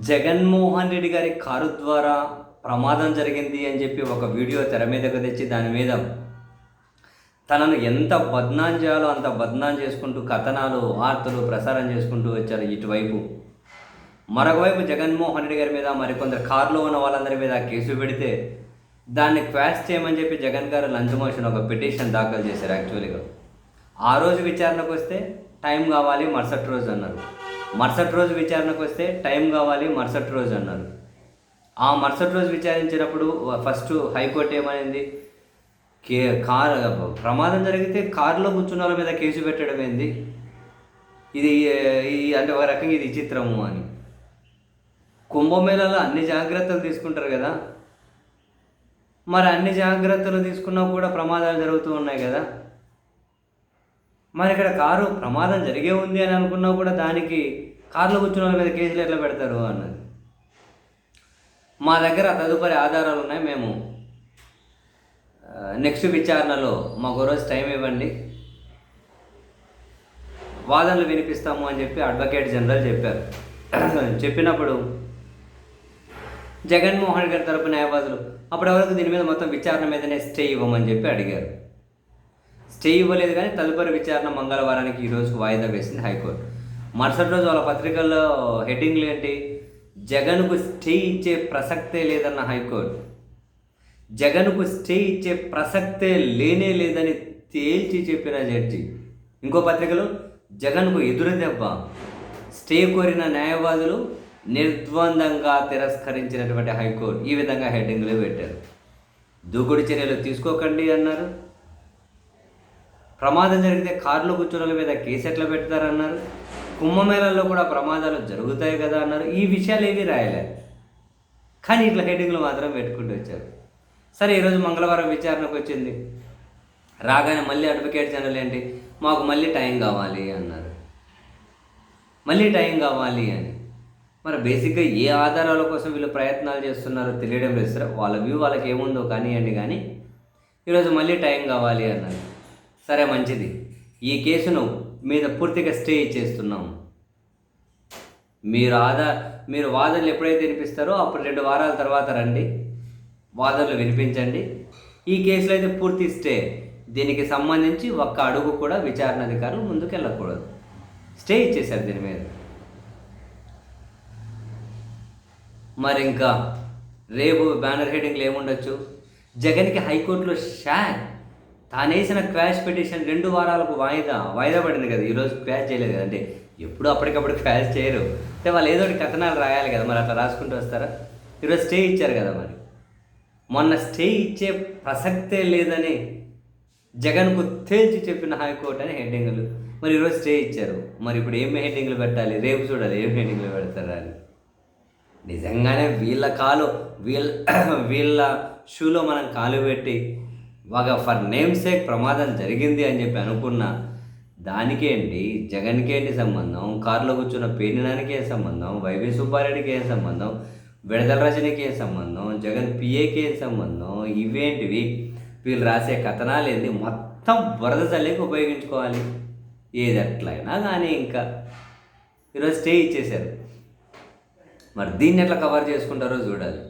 జగన్మోహన్ రెడ్డి గారి కారు ద్వారా ప్రమాదం జరిగింది అని చెప్పి ఒక వీడియో తెర మీదకు తెచ్చి దాని మీద తనను ఎంత బద్నాం చేయాలో అంత బద్నాం చేసుకుంటూ కథనాలు వార్తలు ప్రసారం చేసుకుంటూ వచ్చారు ఇటువైపు. మరొకవైపు జగన్మోహన్ రెడ్డి గారి మీద మరికొందరు కారులో ఉన్న వాళ్ళందరి మీద కేసు పెడితే దాన్ని క్వాష్ చేయమని చెప్పి జగన్ గారు లంచ్ మోషన్ ఒక పిటిషన్ దాఖలు చేశారు. యాక్చువల్గా ఆ రోజు విచారణకు వస్తే టైం కావాలి మరుసటి రోజు అన్నారు. మరుసటి రోజు విచారణకు వస్తే టైం కావాలి మరుసటి రోజు అన్నారు. ఆ మరుసటి రోజు విచారించినప్పుడు ఫస్ట్ హైకోర్టు ఏమైంది, కారు ప్రమాదం జరిగితే కారులో కూర్చున్న వాళ్ళ మీద కేసు పెట్టడం ఏంది, ఇది అంటే ఒక రకంగా ఇది విచిత్రము అని. కుంభమేళాలో అన్ని జాగ్రత్తలు తీసుకుంటారు కదా, మరి అన్ని జాగ్రత్తలు తీసుకున్నా కూడా ప్రమాదాలు జరుగుతూ ఉన్నాయి కదా. మరి ఇక్కడ కారు ప్రమాదం జరిగే ఉంది అని అనుకున్నా కూడా దానికి కారులో కూర్చున్న వాళ్ళ మీద కేసులు ఎట్లా పెడతారు అన్నది. మా దగ్గర తదుపరి ఆధారాలు ఉన్నాయి, మేము నెక్స్ట్ విచారణలో మాకు రోజు టైం ఇవ్వండి, వాదనలు వినిపిస్తాము అని చెప్పి అడ్వకేట్ జనరల్ చెప్పారు. చెప్పినప్పుడు జగన్మోహన్ గారి తరపు న్యాయవాదులు అప్పటివరకు దీని మీద మొత్తం విచారణ మీదనే స్టే ఇవ్వమని చెప్పి అడిగారు. స్టే ఇవ్వలేదు, కానీ తదుపరి విచారణ మంగళవారానికి ఈరోజు వాయిదా వేసింది హైకోర్టు. మరుసటి రోజు వాళ్ళ పత్రికల్లో హెడ్డింగ్లు ఏంటి, జగన్కు స్టే ఇచ్చే ప్రసక్తే లేదన్న హైకోర్టు. జగన్కు స్టే ఇచ్చే ప్రసక్తే లేనే లేదని తేల్చి చెప్పిన జడ్జి. ఇంకో పత్రికలో జగన్కు ఎదురు దెబ్బ, స్టే కోరిన న్యాయవాదులు నిర్ద్వందంగా తిరస్కరించినటువంటి హైకోర్టు. ఈ విధంగా హెడ్డింగ్లు పెట్టారు. దూకుడు చర్యలు తీసుకోకండి అన్నారు. ప్రమాదం జరిగితే కారులో కూర్చోళ్ళ మీద కేసు ఎట్లా పెడతారన్నారు. కుంభమేళాల్లో కూడా ప్రమాదాలు జరుగుతాయి కదా అన్నారు. ఈ విషయాలు ఏవి రాయలేదు, కానీ ఇట్లా హెడ్డింగ్లు మాత్రం పెట్టుకుంటూ వచ్చారు. సరే, ఈరోజు మంగళవారం విచారణకు వచ్చింది. రాగానే మళ్ళీ అడ్వకేట్ జనరల్ ఏంటి, మాకు మళ్ళీ టైం కావాలి అన్నారు. మళ్ళీ టైం కావాలి అని. మరి బేసిక్గా ఏ ఆధారాల కోసం వీళ్ళు ప్రయత్నాలు చేస్తున్నారో తెలియడం లేదు. సరే, వాళ్ళ వ్యూ వాళ్ళకి ఏముందో కానివ్వండి, కానీ ఈరోజు మళ్ళీ టైం కావాలి అన్నారు. సరే, మంచిది, ఈ కేసును మీద పూర్తిగా స్టే ఇచ్చేస్తున్నాము. మీరు వాదనలు ఎప్పుడైతే వినిపిస్తారో అప్పుడు 2 వారాల తర్వాత రండి, వాదనలు వినిపించండి. ఈ కేసులో అయితే పూర్తి స్టే, దీనికి సంబంధించి ఒక్క అడుగు కూడా విచారణ అధికారులు ముందుకు వెళ్ళకూడదు. స్టే ఇచ్చేశారు దీని మీద. మరి ఇంకా రేపు బ్యానర్ హెడ్డింగ్లు ఏముండొచ్చు, జగన్కి హైకోర్టులో షాక్, తానేసిన క్వాష్ పిటిషన్ 2 వారాలకు వాయిదా పడింది కదా. ఈరోజు క్వాష్ చేయలేదు కదా, అంటే ఎప్పుడు అప్పటికప్పుడు క్వాష్ చేయరు, అంటే వాళ్ళు ఏదో ఒకటి కథనాలు రాయాలి కదా, మరి అట్లా రాసుకుంటూ వస్తారా. ఈరోజు స్టే ఇచ్చారు కదా, మరి మొన్న స్టే ఇచ్చే ప్రసక్తే లేదని జగన్కు తేల్చి చెప్పిన హైకోర్టు అని హెడ్డింగ్లు. మరి ఈరోజు స్టే ఇచ్చారు, మరి ఇప్పుడు ఏం హెడ్డింగ్లు పెట్టాలి, రేపు చూడాలి ఏం హెడ్డింగ్లు పెడతారా అని. నిజంగానే వీళ్ళ షూలో మనం కాలు పెట్టి ఫర్ నేమ్ సేక్ ప్రమాదం జరిగింది అని చెప్పి అనుకున్నా దానికేంటి, జగన్కేంటి సంబంధం, కారులో కూర్చున్న పేర్నినానికి ఏం సంబంధం, వైవి సుబ్బారెడ్డికి ఏం సంబంధం, విడుదల రజనికి ఏం సంబంధం, జగన్ పిఏకి ఏం సంబంధం, ఇవేంటివి, వీళ్ళు రాసే కథనాలు ఏంటి, మొత్తం బురద చల్లేకి ఉపయోగించుకోవాలి. ఏది ఎట్లయినా కానీ ఇంకా ఈరోజు స్టే ఇచ్చేశారు. మరి దీన్ని ఎట్లా కవర్ చేసుకుంటారో చూడాలి.